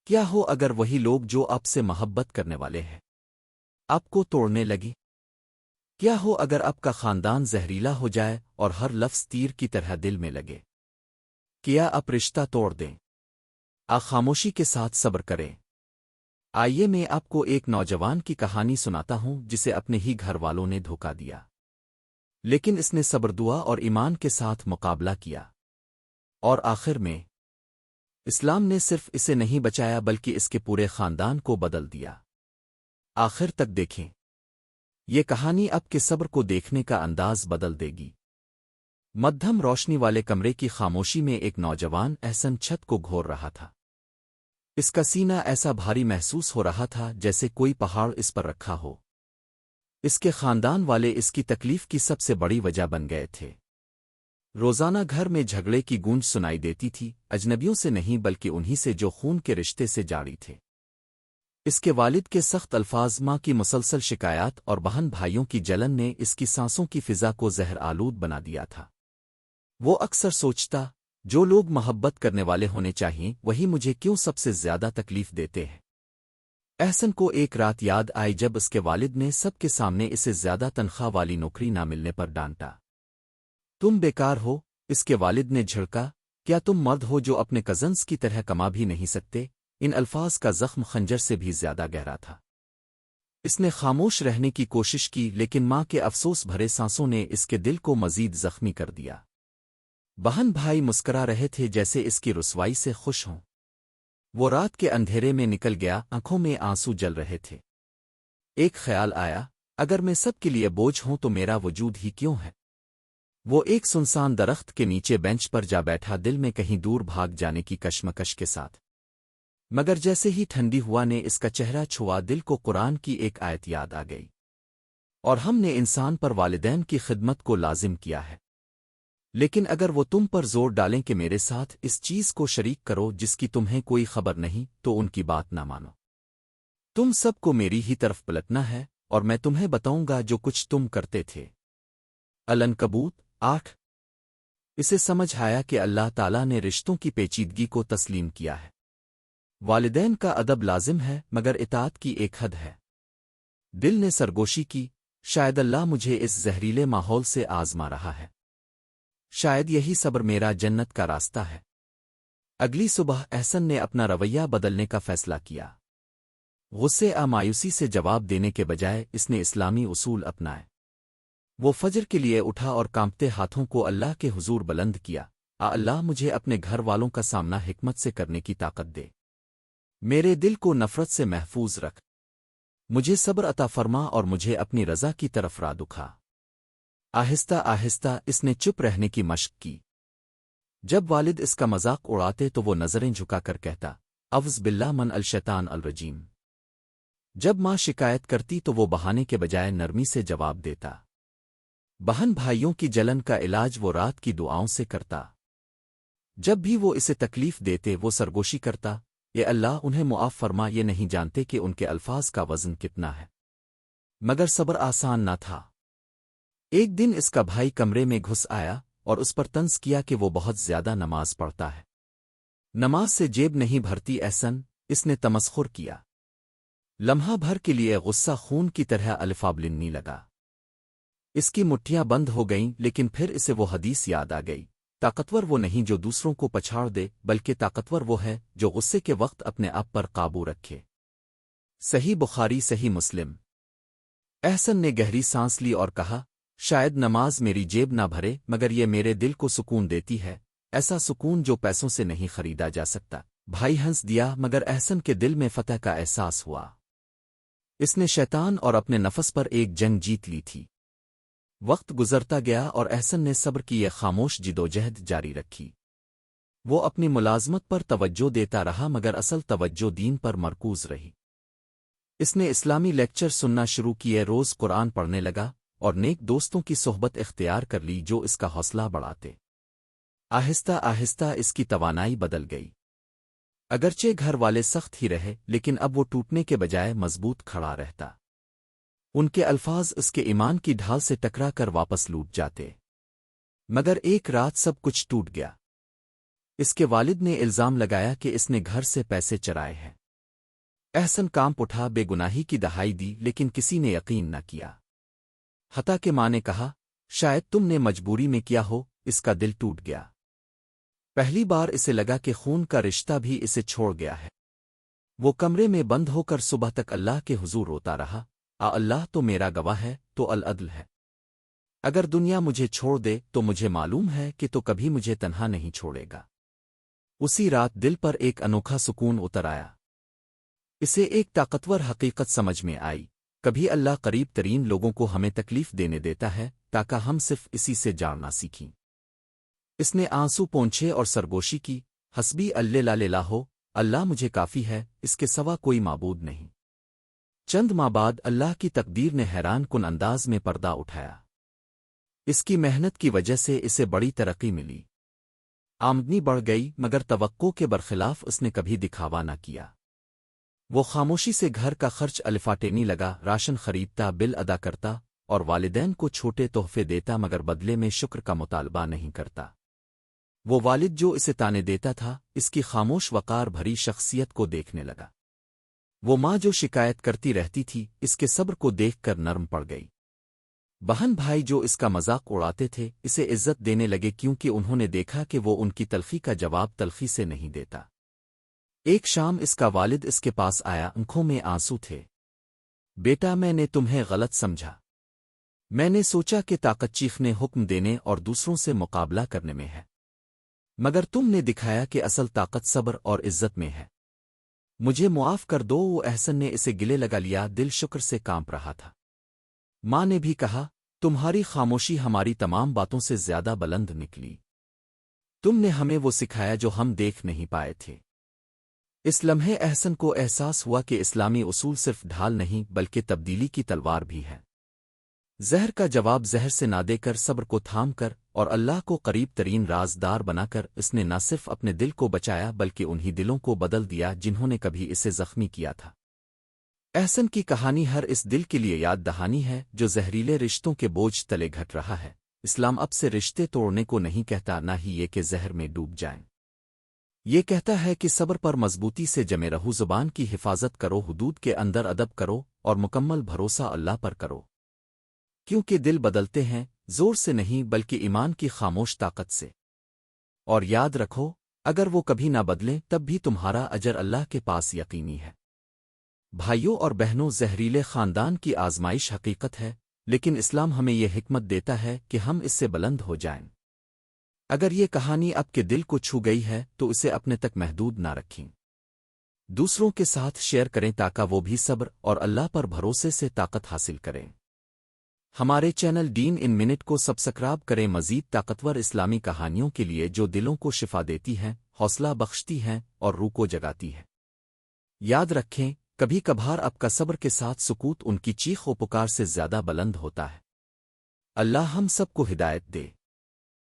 کیا ہو اگر وہی لوگ جو آپ سے محبت کرنے والے ہیں آپ کو توڑنے لگی؟ کیا ہو اگر آپ کا خاندان زہریلا ہو جائے اور ہر لفظ تیر کی طرح دل میں لگے؟ کیا آپ رشتہ توڑ دیں؟ خاموشی کے ساتھ صبر کریں۔ آئیے میں آپ کو ایک نوجوان کی کہانی سناتا ہوں جسے اپنے ہی گھر والوں نے دھوکا دیا، لیکن اس نے صبر دعا اور ایمان کے ساتھ مقابلہ کیا، اور آخر میں اسلام نے صرف اسے نہیں بچایا بلکہ اس کے پورے خاندان کو بدل دیا۔ آخر تک دیکھیں، یہ کہانی آپ کے صبر کو دیکھنے کا انداز بدل دے گی۔ مدھم روشنی والے کمرے کی خاموشی میں ایک نوجوان احسن چھت کو گھور رہا تھا۔ اس کا سینہ ایسا بھاری محسوس ہو رہا تھا جیسے کوئی پہاڑ اس پر رکھا ہو۔ اس کے خاندان والے اس کی تکلیف کی سب سے بڑی وجہ بن گئے تھے۔ روزانہ گھر میں جھگڑے کی گونج سنائی دیتی تھی، اجنبیوں سے نہیں بلکہ انہی سے جو خون کے رشتے سے جاڑی تھے۔ اس کے والد کے سخت الفاظ، ماں کی مسلسل شکایات اور بہن بھائیوں کی جلن نے اس کی سانسوں کی فضا کو زہر آلود بنا دیا تھا۔ وہ اکثر سوچتا، جو لوگ محبت کرنے والے ہونے چاہئیں وہی مجھے کیوں سب سے زیادہ تکلیف دیتے ہیں؟ احسن کو ایک رات یاد آئی جب اس کے والد نے سب کے سامنے اسے زیادہ تنخواہ والی نوکری نہ ملنے پر ڈانٹا۔ تم بیکار ہو، اس کے والد نے جھڑکا، کیا تم مرد ہو جو اپنے کزنز کی طرح کما بھی نہیں سکتے؟ ان الفاظ کا زخم خنجر سے بھی زیادہ گہرا تھا۔ اس نے خاموش رہنے کی کوشش کی، لیکن ماں کے افسوس بھرے سانسوں نے اس کے دل کو مزید زخمی کر دیا۔ بہن بھائی مسکرا رہے تھے جیسے اس کی رسوائی سے خوش ہوں۔ وہ رات کے اندھیرے میں نکل گیا، آنکھوں میں آنسو جل رہے تھے۔ ایک خیال آیا، اگر میں سب کے لیے بوجھ ہوں تو میرا وجود ہی کیوں ہے؟ وہ ایک سنسان درخت کے نیچے بینچ پر جا بیٹھا، دل میں کہیں دور بھاگ جانے کی کشمکش کے ساتھ۔ مگر جیسے ہی ٹھنڈی ہوا نے اس کا چہرہ چھوا، دل کو قرآن کی ایک آیت یاد آ گئی، اور ہم نے انسان پر والدین کی خدمت کو لازم کیا ہے، لیکن اگر وہ تم پر زور ڈالیں کہ میرے ساتھ اس چیز کو شریک کرو جس کی تمہیں کوئی خبر نہیں، تو ان کی بات نہ مانو۔ تم سب کو میری ہی طرف پلٹنا ہے، اور میں تمہیں بتاؤں گا جو کچھ تم کرتے تھے۔ العنکبوت 8۔ اسے سمجھ آیا کہ اللہ تعالیٰ نے رشتوں کی پیچیدگی کو تسلیم کیا ہے۔ والدین کا ادب لازم ہے، مگر اطاعت کی ایک حد ہے۔ دل نے سرگوشی کی، شاید اللہ مجھے اس زہریلے ماحول سے آزما رہا ہے، شاید یہی صبر میرا جنت کا راستہ ہے۔ اگلی صبح احسن نے اپنا رویہ بدلنے کا فیصلہ کیا۔ غصے مایوسی سے جواب دینے کے بجائے اس نے اسلامی اصول اپنائے۔ وہ فجر کے لیے اٹھا اور کانپتے ہاتھوں کو اللہ کے حضور بلند کیا، اللہ مجھے اپنے گھر والوں کا سامنا حکمت سے کرنے کی طاقت دے، میرے دل کو نفرت سے محفوظ رکھ، مجھے صبر عطا فرما اور مجھے اپنی رضا کی طرف راہ دکھا۔ آہستہ آہستہ اس نے چپ رہنے کی مشق کی۔ جب والد اس کا مذاق اڑاتے تو وہ نظریں جھکا کر کہتا، اعوذ باللہ من الشیطان الرجیم۔ جب ماں شکایت کرتی تو وہ بہانے کے بجائے نرمی سے جواب دیتا۔ بہن بھائیوں کی جلن کا علاج وہ رات کی دعاؤں سے کرتا۔ جب بھی وہ اسے تکلیف دیتے وہ سرگوشی کرتا، اے اللہ انہیں معاف فرما، یہ نہیں جانتے کہ ان کے الفاظ کا وزن کتنا ہے۔ مگر صبر آسان نہ تھا۔ ایک دن اس کا بھائی کمرے میں گھس آیا اور اس پر طنز کیا کہ وہ بہت زیادہ نماز پڑھتا ہے، نماز سے جیب نہیں بھرتی احسن، اس نے تمسخر کیا۔ لمحہ بھر کے لیے غصہ خون کی طرح الفابلنی لگا، اس کی مٹھیاں بند ہو گئیں، لیکن پھر اسے وہ حدیث یاد آ گئی، طاقتور وہ نہیں جو دوسروں کو پچھاڑ دے، بلکہ طاقتور وہ ہے جو غصے کے وقت اپنے آپ پر قابو رکھے۔ صحیح بخاری صحیح مسلم۔ احسن نے گہری سانس لی اور کہا، شاید نماز میری جیب نہ بھرے مگر یہ میرے دل کو سکون دیتی ہے، ایسا سکون جو پیسوں سے نہیں خریدا جا سکتا۔ بھائی ہنس دیا، مگر احسن کے دل میں فتح کا احساس ہوا۔ اس نے شیطان اور اپنے نفس پر ایک جنگ جیت لی تھی۔ وقت گزرتا گیا اور احسن نے صبر کی یہ خاموش جدوجہد جاری رکھی۔ وہ اپنی ملازمت پر توجہ دیتا رہا مگر اصل توجہ دین پر مرکوز رہی۔ اس نے اسلامی لیکچر سننا شروع کیے، روز قرآن پڑھنے لگا اور نیک دوستوں کی صحبت اختیار کر لی جو اس کا حوصلہ بڑھاتے۔ آہستہ آہستہ اس کی توانائی بدل گئی۔ اگرچہ گھر والے سخت ہی رہے لیکن اب وہ ٹوٹنے کے بجائے مضبوط کھڑا رہتا۔ ان کے الفاظ اس کے ایمان کی ڈھال سے ٹکرا کر واپس لوٹ جاتے۔ مگر ایک رات سب کچھ ٹوٹ گیا۔ اس کے والد نے الزام لگایا کہ اس نے گھر سے پیسے چرائے ہیں۔ احسن کانپ اٹھا، بے گناہی کی دہائی دی، لیکن کسی نے یقین نہ کیا۔ حتیٰ کہ ماں نے کہا، شاید تم نے مجبوری میں کیا ہو۔ اس کا دل ٹوٹ گیا۔ پہلی بار اسے لگا کہ خون کا رشتہ بھی اسے چھوڑ گیا ہے۔ وہ کمرے میں بند ہو کر صبح تک اللہ کے حضور روتا رہا، اللہ تو میرا گواہ ہے، تو العدل ہے۔ اگر دنیا مجھے چھوڑ دے تو مجھے معلوم ہے کہ تو کبھی مجھے تنہا نہیں چھوڑے گا۔ اسی رات دل پر ایک انوکھا سکون اتر آیا۔ اسے ایک طاقتور حقیقت سمجھ میں آئی، کبھی اللہ قریب ترین لوگوں کو ہمیں تکلیف دینے دیتا ہے تاکہ ہم صرف اسی سے جاننا سیکھیں۔ اس نے آنسو پونچھے اور سرگوشی کی، حسبی اللہ لا ہو، اللہ مجھے کافی ہے، اس کے سوا کوئی معبود نہیں۔ چند ماہ بعد اللہ کی تقدیر نے حیران کن انداز میں پردہ اٹھایا۔ اس کی محنت کی وجہ سے اسے بڑی ترقی ملی۔ آمدنی بڑھ گئی، مگر توقع کے برخلاف اس نے کبھی دکھاوا نہ کیا۔ وہ خاموشی سے گھر کا خرچ الفاٹینے لگا، راشن خریدتا، بل ادا کرتا اور والدین کو چھوٹے تحفے دیتا، مگر بدلے میں شکر کا مطالبہ نہیں کرتا۔ وہ والد جو اسے تانے دیتا تھا، اس کی خاموش وقار بھری شخصیت کو دیکھنے لگا۔ وہ ماں جو شکایت کرتی رہتی تھی، اس کے صبر کو دیکھ کر نرم پڑ گئی۔ بہن بھائی جو اس کا مذاق اڑاتے تھے، اسے عزت دینے لگے کیونکہ انہوں نے دیکھا کہ وہ ان کی تلخی کا جواب تلخی سے نہیں دیتا۔ ایک شام اس کا والد اس کے پاس آیا، آنکھوں میں آنسو تھے۔ بیٹا، میں نے تمہیں غلط سمجھا۔ میں نے سوچا کہ طاقت چیخنے، حکم دینے اور دوسروں سے مقابلہ کرنے میں ہے، مگر تم نے دکھایا کہ اصل طاقت صبر اور عزت میں ہے۔ مجھے معاف کر دو۔ وہ احسن نے اسے گلے لگا لیا، دل شکر سے کانپ رہا تھا۔ ماں نے بھی کہا، تمہاری خاموشی ہماری تمام باتوں سے زیادہ بلند نکلی۔ تم نے ہمیں وہ سکھایا جو ہم دیکھ نہیں پائے تھے۔ اس لمحے احسن کو احساس ہوا کہ اسلامی اصول صرف ڈھال نہیں بلکہ تبدیلی کی تلوار بھی ہے۔ زہر کا جواب زہر سے نہ دے کر، صبر کو تھام کر اور اللہ کو قریب ترین رازدار بنا کر، اس نے نہ صرف اپنے دل کو بچایا بلکہ انہی دلوں کو بدل دیا جنہوں نے کبھی اسے زخمی کیا تھا۔ احسن کی کہانی ہر اس دل کے لیے یاد دہانی ہے جو زہریلے رشتوں کے بوجھ تلے گھٹ رہا ہے۔ اسلام اب سے رشتے توڑنے کو نہیں کہتا، نہ ہی یہ کہ زہر میں ڈوب جائیں۔ یہ کہتا ہے کہ صبر پر مضبوطی سے جمے رہو، زبان کی حفاظت کرو، حدود کے اندر ادب کرو اور مکمل بھروسہ اللہ پر کرو، کیونکہ دل بدلتے ہیں زور سے نہیں بلکہ ایمان کی خاموش طاقت سے۔ اور یاد رکھو، اگر وہ کبھی نہ بدلیں تب بھی تمہارا اجر اللہ کے پاس یقینی ہے۔ بھائیوں اور بہنوں، زہریلے خاندان کی آزمائش حقیقت ہے، لیکن اسلام ہمیں یہ حکمت دیتا ہے کہ ہم اس سے بلند ہو جائیں۔ اگر یہ کہانی آپ کے دل کو چھو گئی ہے تو اسے اپنے تک محدود نہ رکھیں، دوسروں کے ساتھ شیئر کریں تاکہ وہ بھی صبر اور اللہ پر بھروسے سے طاقت حاصل کریں۔ ہمارے چینل دین ان منٹ کو سبسکرائب کریں مزید طاقتور اسلامی کہانیوں کے لیے جو دلوں کو شفا دیتی ہیں، حوصلہ بخشتی ہیں اور روح کو جگاتی ہے۔ یاد رکھیں، کبھی کبھار آپ کا صبر کے ساتھ سکوت ان کی چیخ و پکار سے زیادہ بلند ہوتا ہے۔ اللہ ہم سب کو ہدایت دے۔